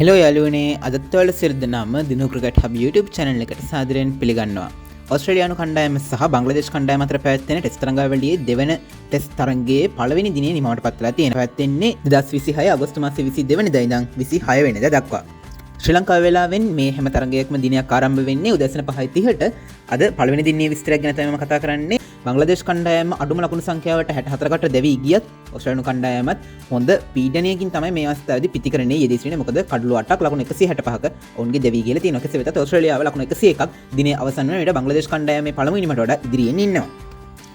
Hello යාළුවනේ අදත් ඔයාලා සියලු දෙනාම දිනු ක්‍රිකට් හබ් YouTube channel එකට සාදරයෙන් පිළිගන්නවා. ඕස්ට්‍රේලියානු කණ්ඩායම සහ බංග්ලාදේශ කණ්ඩායම අතර පැවැත්වෙන ටෙස්ට් තරඟාවලියේ දෙවන ටෙස්ට් තරඟයේ පළවෙනි දිනේ නිමවට පත් වෙලා තියෙනවා. පැවැත්වෙන්නේ 2026 අගෝස්තු මාසයේ 22 වෙනිදා ඉඳන් 26 වෙනිදා දක්වා. ශ්‍රී ලංකාව වෙලාවෙන් මේ හැම තරඟයක්ම දිනයක් ආරම්භ වෙන්නේ උදෑසන 5:30ට. අද පළවෙනි දිනේ විස්තරයක් ගැන තමයි මම කතා කරන්නේ. බංග්ලාදේශ කණ්ඩායම අඩුම ලකුණු සංඛ්‍යාවට 64කට දැවී ගියත් ඕස්ට්‍රේලියානු කණ්ඩායමත් හොඳ පීඩනයකින් තමයි මේ අවස්ථාවේදී පිටිකරණයේ යෙදී සිටින්නේ. මොකද කඩලු 8ක් ලකුණු 165ක ඔවුන්ගේ දැවී ගිහලා තියෙනවා. කෙසේ වෙතත් ඕස්ට්‍රේලියාව ලකුණු 101ක් දිනේ අවසන් වන විට බංග්ලාදේශ කණ්ඩායමේ පළමු ඉනිමට වඩා ඉදිරියෙන් ඉන්නවා.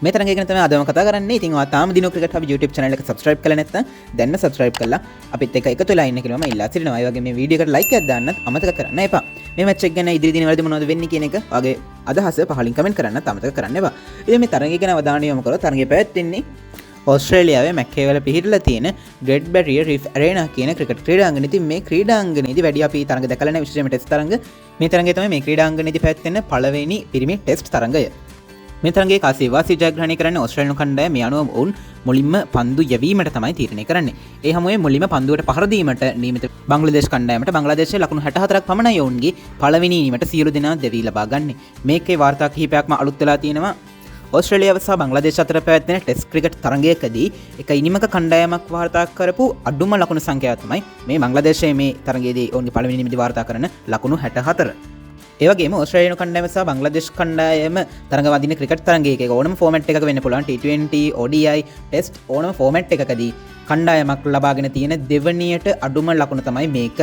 මේ තරඟය ගැන තමයි අද මම කතා කරන්නේ. ඉතින් ඔයා තාම දිනු ක්‍රිකට් හබ් YouTube channel එක subscribe කරලා නැත්නම් දැන්ම subscribe කරලා අපිත් එක්ක එකතු වෙලා ඉන්න කියලා මම ඉල්ලා සිටිනවා. ඒ වගේ මේ වීඩියෝ එකට like එකක් දාන්නත් අමතක කරන්න එපා. මේ මැච් එක ගැන ඉදිරි දිනවලදී මොනවද වෙන්නේ කියන එක වගේ අදහස පහලින් කමෙන්ට් කරන්නත් අමතක කරන්න එපා. ඉතින් මේ තරඟය ගැන අවධානය යොමු කරලා තරඟය පැවැත්වෙන්නේ ඕස්ට්‍රේලියාවේ මැක්කේවල පිහිටලා තියෙන Great Barrier Reef Arena කියන ක්‍රිකට් ක්‍රීඩාංගණය. ඉතින් මේ ක්‍රීඩාංගණයේදී වැඩි අපි තරඟ දැකලා නැහැ විශේෂයෙන්ම ටෙස්ට් තරඟ. මේ තරඟය තමයි මේ ක්‍රීඩාංගණයේදී පැවැත්වෙන පළවෙනි පිරිමි ටෙස්ට් තරඟය. මේ තරඟයේ කාසිය වාසි ජයග්‍රහණය කරන්නේ ඕස්ට්‍රේලියානු කණ්ඩායම. මේ අනුව ඔවුන් මුලින්ම පන්දු යැවීමට තමයි තීරණය කරන්නේ. ඒ හැමුවේ මුලින්ම පන්දුවට පහර දීමට නියමිත බංග්ලාදේශ කණ්ඩායමට බංග්ලාදේශයේ ලකුණු 64ක් පමණයි ඔවුන්ගේ පළවෙනි ඉනිමට සියලු දෙනා දැවී ලබා ගන්නේ. මේකේ වාර්තා කිහිපයක්ම අලුත් වෙලා තියෙනවා. ඕස්ට්‍රේලියාව සහ බංග්ලාදේශ අතර පැවැත්වෙන ටෙස්ට් ක්‍රිකට් තරඟයකදී එක ඉනිමක කණ්ඩායමක් වාර්තා කරපු අඩුම ලකුණු සංඛ්‍යාව තමයි මේ බංග්ලාදේශයේ මේ තරඟයේදී ඔවුන්ගේ පළවෙනි ඉනිමේදී වාර්තා කරන ලකුණු 64. ඒ වගේම ඕස්ට්‍රේලියානු කණ්ඩායම සහ බංග්ලාදේශ කණ්ඩායම තරඟ වදින ක්‍රිකට් තරඟයක ඕනම ෆෝමැට් එකක වෙන්න පුළුවන්. T20, ODI, ටෙස්ට් ඕනම ෆෝමැට් එකකදී කණ්ඩායමක් ලබාගෙන තියෙන දෙවනියට අඩුම ලකුණ තමයි මේක.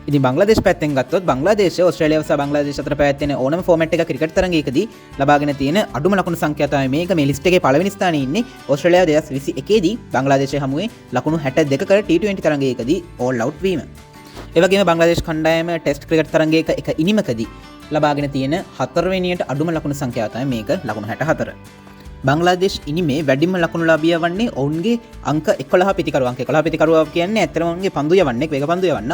ඉතින් බංග්ලාදේශ පැත්තෙන් ගත්තොත් බංග්ලාදේශය ඕස්ට්‍රේලියාව සහ බංග්ලාදේශ අතර පැවැත්වෙන ඕනම ෆෝමැට් එකක ක්‍රිකට් තරඟයකදී ලබාගෙන තියෙන අඩුම ලකුණු සංඛ්‍යාව තමයි මේක. මේ ලිස්ට් එකේ පළවෙනි ස්ථානයේ ඉන්නේ ඕස්ට්‍රේලියාව 2021 දී බංග්ලාදේශය හමුවේ ලකුණු 62ක T20 තරඟයකදී all out වීම. ඒ වගේම බංග්ලාදේශ කණ්ඩායම ටෙස්ට් ක්‍රිකට් තරඟයක එක ඉනිමකදී ලබාගෙන තියෙන හතරවෙනියට අඩුම ලකුණු සංඛ්‍යාව තමයි මේක ලකුණු 64. බංග්ලාදේශ ඉනිමේ වැඩිම ලකුණු ලාභියා වන්නේ ඔවුන්ගේ අංක 11 පිටිකරුවා. අංක 11 පිටිකරුවා කියන්නේ ඇත්තටම ඔවුන්ගේ පන්දු යවන්නේ වේග පන්දු යවන්න.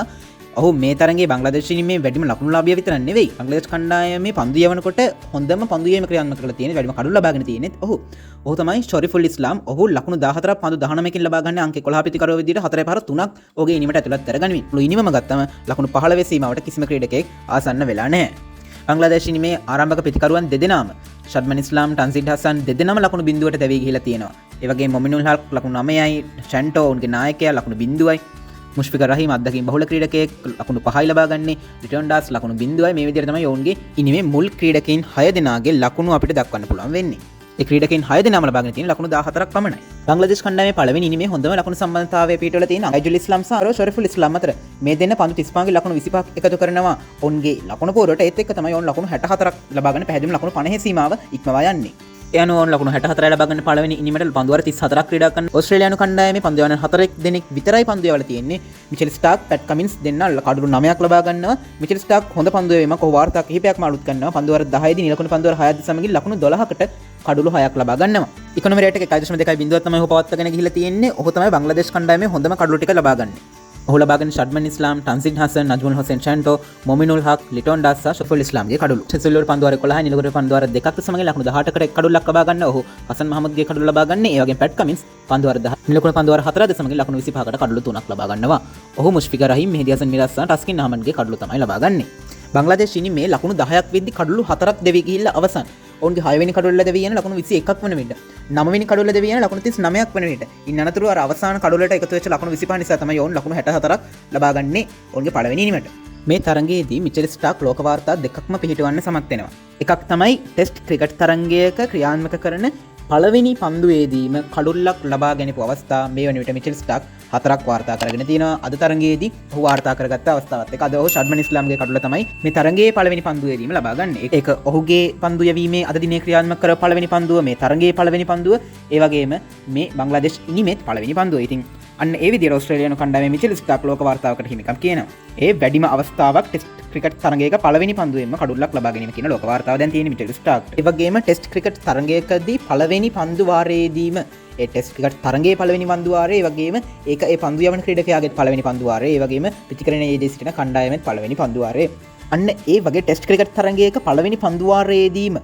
ඔහු මේ තරඟයේ බංග්ලාදේශ ඉනිමේ වැඩිම ලකුණු ලාභියා විතර නෙවෙයි. බංග්ලාදේශ කණ්ඩායමේ පන්දු යවනකොට හොඳම පන්දු යැවීම ක්‍රියාත්මක කරලා තියෙන වැඩිම කඩු ලබාගෙන තියෙනෙත් ඔහු. ඔහු තමයි ෂොරිෆුල් ඉස්ලාම්. ඔහු ලකුණු 14ක් පන්දු 19කින් ලබා ගන්න අංක 11 පිටිකරුවා විදිහට 4 පාර 3ක් ඔහුගේ ඉනිමට ඇතුළත් කරගනිමින්. මුළු ඉනිමම ගත්තම ලකුණු 15 සීමාවට කිසිම ක්‍රීඩකයෙක් ආසන්න වෙලා නැහැ. බංග්ලාදේශ ඉනිමේ ආරම්භක පිටිකරුවන් දෙදෙනාම ෂඩ්මන් ඉස්ලාම්, ටන්සිඩ් හසන් දෙදෙනාම ලකුණු බිඳුවට දැවී ගිහිලා තියෙනවා. ඒ වගේම මොමිනුල් හක් ලකුණු 9යි, ෂැන්ටෝ උන්ගේ නායකයා ලකුණු 0යි, මුෂ්ෆිකර් රහීම් අද්දකින් බහුල ක්‍රීඩකයෙක් ලකුණු 5යි ලබා ගන්නේ, රිටර්න් ඩාස් ලකුණු 0යි. මේ විදිහට තමයි ඔවුන්ගේ ඉනිමේ මුල් ක්‍රීඩකයින් 6 දෙනාගේ ලකුණු අපිට දක්වන්න පුළුවන් වෙන්නේ. ඒ ක්‍රීඩකයින් 6 දෙනාම ලබාගෙන තියෙන ලකුණු 14ක් පමණයි. බංග්ලාදේශ කණ්ඩායමේ පළවෙනි ඉනිමේ හොඳම ලකුණු සම්බන්ධතාවය පිටවල තියෙන අයිජුල් ඉස්ලාම් සහ ෂොරිෆුල් ඉස්ලාම් අතර මේ දෙන්න පන්දු 35ගේ ලකුණු 25ක් එකතු කරනවා. ඔවුන්ගේ ලකුණු පොරට ඒත් එක්ක තමයි ඔවුන් ලකුණු 64ක් ලබාගෙන පැහැදිලිම ලකුණු 50 සීමාව ඉක්මවා යන්නේ. ඒ අනුව ඔවුන් ලකුණු 64 ලබාගෙන පළවෙනි ඉනිමට පන්දු වාර 34ක් ක්‍රීඩා කරන ඕස්ට්‍රේලියානු කණ්ඩායමේ පන්දු යවන 4 දෙනෙක් විතරයි පන්දු යවලා තියෙන්නේ. මිචෙල් ස්ටාක්, පැට් කමින්ස් දෙන්න කඩලු 9ක් ලබා ගන්නවා. මිචෙල් ස්ටාක් හොඳ පන්දු යැවීමක් ඔහු වාර්තා කිහිපයක්ම අලුත් කරනවා. පන්දු වාර 10 දී නිලකුණු පන්දු වාර 6 සමගින් ලකුණු 12කට කඩලු 6ක් ලබා ගන්නවා. ඉකොනොමි රේට් එක 1.2 බිඳුවක් තමයි ඔහු පවත්වාගෙන ගිහිල්ලා තියෙන්නේ. ඔහු තමයි බංග්ලාදේශ කණ්ඩායමේ හොඳම කඩලු ටික ලබා ගන්නේ. ඔහු ලබාගෙන ෂඩ්මන් ඉස්ලාම්, ටන්සිඩ් හසන්, නජ්මුල් හොසෙන් ෂැන්ටෝ, මොමිනුල් හක්, ලිටොන් ඩාස් සහ ෂොරිෆුල් ඉස්ලාම්ගේ කඩලු. සෙසුල්වර් පන්දු වාර 11යි, නිලගොඩ පන්දු වාර 2ක් සමගින් ලකුණු 18කට කඩලුවක් ලබා ගන්න ඔහු හසන් මහමද්ගේ කඩලු ලබා ගන්න. ඒ වගේම පැට් කමින්ස් පන්දු වාර 10, නිලගොඩ පන්දු වාර 4 සමගින් ලකුණු 25කට කඩලු 3ක් ලබා ගන්නවා. ඔහු මුෂ්ෆිකර් රහීම්, මෙහෙදි හසන් මිරාස් සහ ටස්කින් අහමඩ්ගේ කඩලු තමයි ලබා ගන්නේ. බංග්ලාදේශ ඉනිමේ ලකුණු 10ක් වෙද්දි කඩලු 4ක් දෙවි ගිහිල්ලා අවසන්. ඔවුන්ගේ 6 වෙනි කඩුවල දෙවි යන ලකුණු 21ක් වන විට 9 වෙනි කඩුවල දෙවි යන ලකුණු 39ක් වන විට ඉන් අනතුරු අර අවසාන කඩුවලට එකතු වෙච්ච ලකුණු 25 නිසා තමයි ඔවුන් ලකුණු 64ක් ලබා ගන්නේ ඔවුන්ගේ පළවෙනි ඉනිමට. මේ තරඟයේදී මිචෙල් ස්ටාක් ලෝක වාර්තා දෙකක්ම පිහිටවන්න සමත් වෙනවා. එකක් තමයි ටෙස්ට් ක්‍රිකට් තරඟයක ක්‍රියාත්මක කරන පළවෙනි පන්දුවේදීම කඩුල්ලක් ලබා ගැනීම අවස්ථා මේ වන විට මිචෙල් ස්ටාක් 4ක් වාර්තා කරගෙන තියෙනවා. අද තරඟයේදී ඔහු වාර්තා කරගත්ත අවස්ථාවත් එක්ක අද ඔහු ෂඩ්මන් ඉස්ලාම්ගේ කඩුල්ල තමයි මේ තරඟයේ පළවෙනි පන්දුවේදීම ලබා ගන්න. ඒක ඔහුගේ පන්දු යැවීමේ අද දිනේ ක්‍රියාත්මක කර පළවෙනි පන්දුව, මේ තරඟයේ පළවෙනි පන්දුව, ඒ වගේම මේ බංග්ලාදේශ ඉනිමේත් පළවෙනි පන්දුව. ඉතින් අන්න ඒ විදිහට ඕස්ට්‍රේලියානු කණ්ඩායමේ මිචෙල් ස්ටාක් ලෝක වාර්තාවකට හිමිකම් කියනවා. ඒ වැඩිම අවස්ථාවක් ටෙස්ට් ක්‍රිකට් තරඟයක පළවෙනි පන්දුවෙන්ම කඩුල්ලක් ලබා ගැනීම කියන ලෝක වාර්තාව දැන් තියෙන මිචෙල් ස්ටාක්. ඒ වගේම ටෙස්ට් ක්‍රිකට් තරඟයකදී පළවෙනි පන්දු වාරයේදීම ඒ ටෙස්ට් ක්‍රිකට් තරඟයේ පළවෙනි පන්දු වාරයේ, ඒ වගේම ඒක ඒ පන්දු යවන ක්‍රීඩකයාගේ පළවෙනි පන්දු වාරයේ, ඒ වගේම පිටිකරණයේ යෙදී සිටින කණ්ඩායමේ පළවෙනි පන්දු වාරයේ. අන්න ඒ වගේ ටෙස්ට් ක්‍රිකට් තරඟයක පළවෙනි පන්දු වාරයේදීම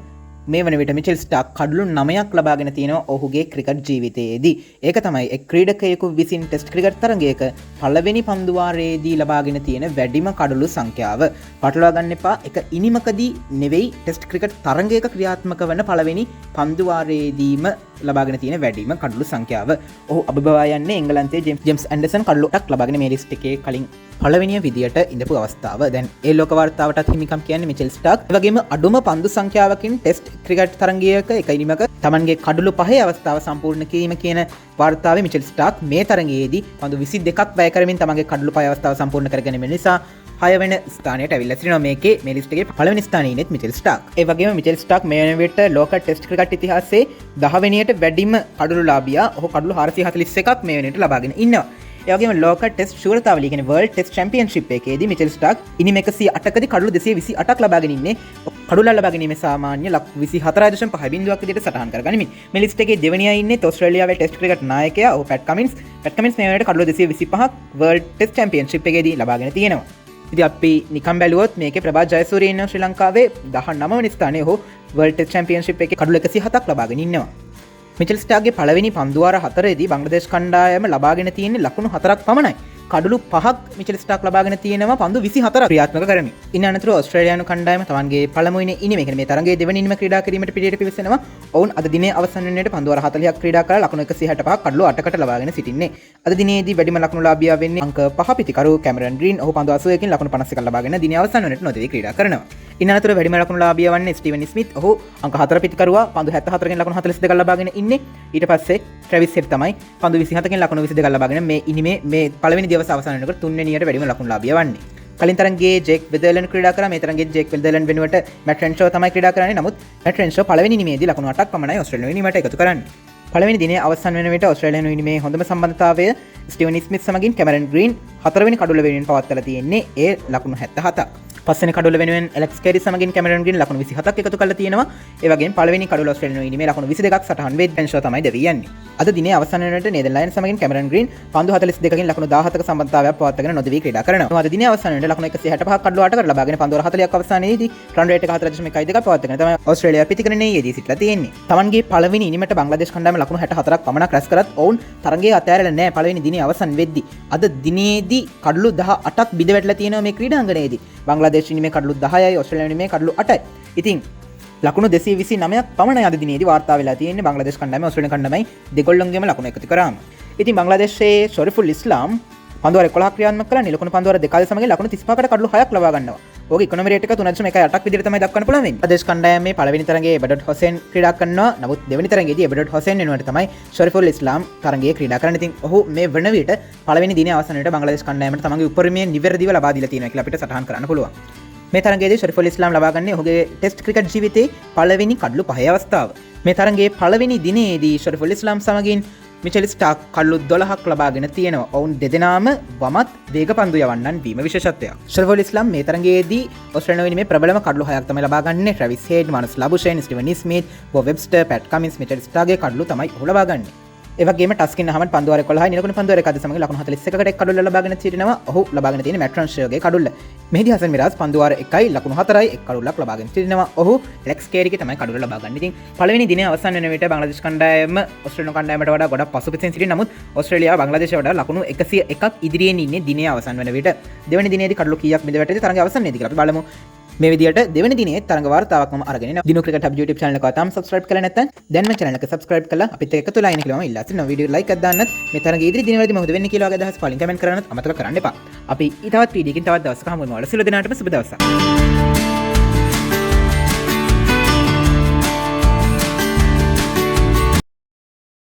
මේ වන විට මිචෙල් ස්ටාක් කඩලු 9ක් ලබාගෙන තියෙනවා ඔහුගේ ක්‍රිකට් ජීවිතයේදී. ඒක තමයි එක් ක්‍රීඩකයෙකු විසින් ටෙස්ට් ක්‍රිකට් තරගයක පළවෙනි පන්දු වාරයේදී ලබාගෙන තියෙන වැඩිම කඩලු සංඛ්‍යාව. පටලවා ගන්න එපා, එක ඉනිමකදී නෙවෙයි ටෙස්ට් ක්‍රිකට් තරගයක ක්‍රියාත්මක වන පළවෙනි පන්දු වාරයේදීම ලබාගෙන තියෙන වැඩිම කඩලු සංඛ්‍යාව. ඔහු අභිබවා යන්නේ එංගලන්තයේ ජේම්ස් ඇන්ඩර්සන් කඩලු 8ක් ලබාගෙන මේ ලිස්ට් එකේ කලින් පළවෙනිය විදියට ඉඳපු අවස්ථාව. දැන් ඒ ලෝක වාර්තාවටත් හිමිකම් කියන්නේ මිචෙල් ස්ටාක්. ඒ වගේම අඩුම පන්දු සංඛ්‍යාවකින් ටෙස්ට් ක්‍රිකට් තරගයක එක ඉනිමක තමන්ගේ කඩලු 5 අවස්ථාව සම්පූර්ණ කිරීම කියන වාර්තාවේ මිචෙල් ස්ටාක් මේ තරගයේදී පන්දු 22ක් වැය කරමින් තමන්ගේ කඩලු 5 අවස්ථාව සම්පූර්ණ කර ගැනීම නිසා 6 වෙනි ස්ථානයට ඇවිල්ලා සිටිනවා. මේකේ මේ ලිස්ට් එකේ පළවෙනි ස්ථානයේ ඉන්නේ මිචෙල් ස්ටාක්. ඒ වගේම මිචෙල් ස්ටාක් මේ වෙන විට ලෝක ටෙස්ට් ක්‍රිකට් ඉතිහාසයේ 10 වෙනියට වැඩිම කඩලු ලාභියා. ඔහු කඩලු 441ක් මේ වෙනට ලබාගෙන ඉන්නවා. ඒ වගේම ලෝක ටෙස්ට් ශූරතාවලිය කියන්නේ වර්ල්ඩ් ටෙස්ට් චැම්පියන්ෂිප් එකේදී මිචෙල් ස්ටාක් ඉනිම 108කදී කඩලු 228ක් ලබාගෙන ඉන්නේ. කඩලු ලබා ගැනීමේ සාමාන්‍ය 24.5 බිංදුවක් විදිහට සටහන් කරගනිමින් මේ ලිස්ට් එකේ දෙවෙනියා ඉන්නේ ඕස්ට්‍රේලියාවේ ටෙස්ට් ක්‍රිකට් නායකයා ඔහු පැට් කමින්ස්. පැට් කමින්ස් මේ වෙනට කඩලු 225ක් වර්ල්ඩ් ටෙස්ට් චැම්පියන්ෂිප් එකේදී ලබාගෙන තියෙනවා. ඉතින් අපි නිකම් බැලුවොත් මේකේ ප්‍රභා ජයසූරිය ඉන්න ශ්‍රී ලංකාවේ 19 වෙනි ස්ථානයේ ඔහු වර්ල්ඩ් ටෙස්ට් චැම්පියන්ෂිප් එකේ කඩලු 107ක් ලබාගෙන ඉන්නවා. මිචෙල් ස්ටාක්ගේ පළවෙනි පන්දුවාර 4ේදී බංග්ලාදේශ කණ්ඩායම ලබාගෙන තියෙන්නේ ලකුණු 4ක් පමණයි. කඩලු 5ක් මිචෙල් ස්ටාක් ලබාගෙන තියෙනවා පන්දු 24 ක්‍රියාත්මක කරමින්. ඉන් අනතුරු ඕස්ට්‍රේලියානු කණ්ඩායම තමන්ගේ පළමුවෙනි ඉනිම කියන්නේ මේ තරගයේ දෙවෙනි ඉනිම ක්‍රීඩා කිරීමට පිටියට පිවිසෙනවා. ඔවුන් අද දිනේ අවසන් වෙනකොට පන්දුවාර 40ක් ක්‍රීඩා කරලා ලකුණු 165ක් කඩලු 8කට ලබාගෙන සිටින්නේ. අද දිනේදී වැඩිම ලකුණු ලාභියා වෙන්නේ අංක 5 පිතිකරු කැමරන් ග්‍රීන්. ඔහු පන්දු 81කින් ලකුණු 51ක් ලබාගෙන දිනේ අවසන් වෙනකොට නොදෙවි ක්‍රීඩා කරනවා. ඉන් අනතුරු වැඩිම ලකුණු ලාභියා වන්නේ ස්ටීවන් ස්මිත්. ඔහු අංක 4 පිතිකරුවා පන්දු 74කින් ලකුණු 42ක් ලබාගෙන ඉන්නේ. ඊට පස්සේ ට්‍රැවිස් හෙඩ් තමයි පන්දු 27කින් ලකුණු 22ක් ලබාගෙන මේ ඉනිමේ මේ පළවෙනි දවස් අවසන් වෙනකොට තුන්වෙනියට වැඩිම ලකුණු ලාභියා වන්නේ. කලින් තරගයේ ජේක් වෙදර්ලන්ඩ් ක්‍රීඩා කරා. මේ තරගයේ ජේක් වෙදර්ලන්ඩ් වෙනුවට මැට් රෙන්ෂෝ තමයි ක්‍රීඩා කරන්නේ. නමුත් මැට් රෙන්ෂෝ පළවෙනි ඉනිමේදී ලකුණු 8ක් පමණයි ඕස්ට්‍රේලියානු ඉනිමට එකතු කරන්නේ. පළවෙනි දිනේ අවසන් වෙන විට ඕස්ට්‍රේලියානු ඉනිමේ හොඳම සම්බන්ධතාවය ස්ටීවන් ස්මිත් සමගින් කැමරන් ග්‍රීන් 4 වෙනි කඩුල වෙනුවෙන් පවත්වලා තියෙන්නේ. ඒ ලකුණු 77ක්. පස්වෙනි කඩුල වෙනුවෙන් ඇලෙක්ස් කැරි සමගින් කැමරන් ග්‍රීන් ලකුණු 27ක් එකතු කරලා තියෙනවා. ඒ වගේම පළවෙනි කඩුල ඕස්ට්‍රේලියානු ඉනිමේ ලකුණු 22ක් සටහන් වෙද්දී රෙන්ෂෝ තමයි දෙවි යන්නේ. අද දිනේ අවසන් වෙනකොට නෙදර්ලන්ඩ්ස් සමගින් කැමරන් ග්‍රීන් පන්දු 42කින් ලකුණු 17ක සම්බන්ධතාවයක් පවත්වාගෙන නොදෙවි ක්‍රීඩා කරනවා. අද දිනේ අවසන් වෙනකොට ලකුණු 165ක් කඩලු 8කට ලබාගෙන පන්දු 40ක් අවසානයේදී රන් රේට් එක 4.12ක් පවත්වාගෙන තමයි ඕස්ට්‍රේලියාව පිටිකරණයේ යෙදී සිටලා තියෙන්නේ. තමන්ගේ පළවෙනි ඉනිමට බංග්ලාදේශ කණ්ඩායම ලකුණු 64ක් පමණක් රැස් කරත් ඔවුන් තරගයේ අතෑරලා නැහැ. පළවෙනි දිනේ අවසන් වෙද්දී අද දිනේදී කඩලු 18ක් බිඳ වැටලා තියෙනවා මේ ක්‍රීඩාංගණයේදී. බංග්ලාදේශ ඉනිමේ කඩලු 10යි ඕස්ට්‍රේලියානු ඉනිමේ කඩලු 8යි. ඉතින් ලකුණු 229ක් පමණ අද දිනේදී වාර්තා වෙලා තියෙන්නේ. බංග්ලාදේශ කණ්ඩායම ඕස්ට්‍රේලියානු කණ්ඩායමයි දෙගොල්ලොන්ගේම ලකුණු එකතු කරාම. ඉතින් බංග්ලාදේශයේ ෂොරිෆුල් ඉස්ලාම් පන්දුවාර 11ක් ක්‍රියාත්මක කළා. නිලකුණු පන්දුවාර 2 සමගින් ලකුණු 35කට කඩලු 6ක් ලබා ගන්නවා. ඕක ඉකොනොමි රේට් එක 3.18ක් විදිහට තමයි දක්වන්න පුළුවන් වෙන්නේ. බංග්ලාදේශ කණ්ඩායමේ පළවෙනි තරගයේ එබඩොට් හොසෙන් ක්‍රීඩා කරනවා. නමුත් දෙවෙනි තරගයේදී එබඩොට් හොසෙන් වෙනුවට තමයි ෂොරිෆුල් ඉස්ලාම් තරගයේ ක්‍රීඩා කරන්නේ. ඉතින් ඔහු මේ වන විට පළවෙනි දිනේ අවසන් වෙනකොට බංග්ලාදේශ කණ්ඩායමට තමන්ගේ උපරිමය නිවැරදිව ලබා දීලා තියෙනවා කියලා අපිට සටහන් කරන්න පුළුවන්. මේ තරගයේදී ෂොරිෆුල් ඉස්ලාම් ලබා ගන්නේ ඔහුගේ ටෙස්ට් ක්‍රිකට් ජීවිතයේ පළවෙනි කඩලු 5 අවස්ථාව. මේ තරගයේ පළවෙනි දිනේදී ෂොරිෆුල් ඉස්ලාම් සමගින් මිචෙල් ස්ටාක් කඩලු 12ක් ලබාගෙන තියෙනවා. ඔවුන් දෙදෙනාම වමත් වේග පන්දු යවන්නන් වීම විශේෂත්වයක්. ෂොරිෆුල් ඉස්ලාම් මේ තරගයේදී ඕස්ට්‍රේලියානු ඉනිමේ ප්‍රබලම කඩලු 6ක් තමයි ලබා ගන්නේ. Travis Head, Marnus Labuschagne, Steven Smith, Bob Webster, Pat Cummins, Mitchell ස්ටාක්ගේ කඩලු තමයි ඔහු ලබා ගන්නේ. ඒ වගේම ටස්කින් අහමඩ් පන්දුවාර 11යි නිලකුණු පන්දුවාර 1 සමග ලකුණු 41කට එක් කඩුල්ල ලබාගෙන සිටිනවා. ඔහු ලබාගෙන තියෙන මැට් රෙන්ෂෝගේ කඩුල්ල. මෙහිදී හසන් මිරාස් පන්දුවාර 1යි ලකුණු 4යි එක් කඩුල්ලක් ලබාගෙන සිටිනවා. ඔහු ඇලෙක්ස් කේරිගේ තමයි කඩුල්ල ලබා ගන්න. ඉතින් පළවෙනි දිනේ අවසන් වෙන විට බංග්ලාදේශ කණ්ඩායම ඕස්ට්‍රේලියානු කණ්ඩායමට වඩා ගොඩක් පසුපසින් සිටින නමුත් ඕස්ට්‍රේලියාව බංග්ලාදේශයට වඩා ලකුණු 101ක් ඉදිරියෙන් ඉන්නේ දිනේ අවසන් වෙන විට. දෙවෙනි දිනේදී කඩලු කීයක් බිඳ වැටෙද තරගය අවසන්යේදී කියලා අපි බලමු. මේ විදියට දෙවෙනි දිනේ තරඟ වාර්තාවක්ම අරගෙන එනවා. දිනු ක්‍රිකට් හබ් YouTube channel එක තාම subscribe කරලා නැත්නම් දැන්ම channel එක subscribe කරලා අපිත් එක්ක එකතු වෙලා ඉන්න කියලා මම ඉල්ලා සිටිනවා. වීඩියෝ like එකක් දාන්නත් මේ තරඟ ඉදිරි දිනවලදී මොකද වෙන්නේ කියලා වගේ අදහස් වලින් comment කරන්නත් අමතක කරන්න එපා. අපි ඊටවත් වීඩියෝකින් තවත් දවසක හමු වෙනවා. සියලු දෙනාටම සුබ දවසක්.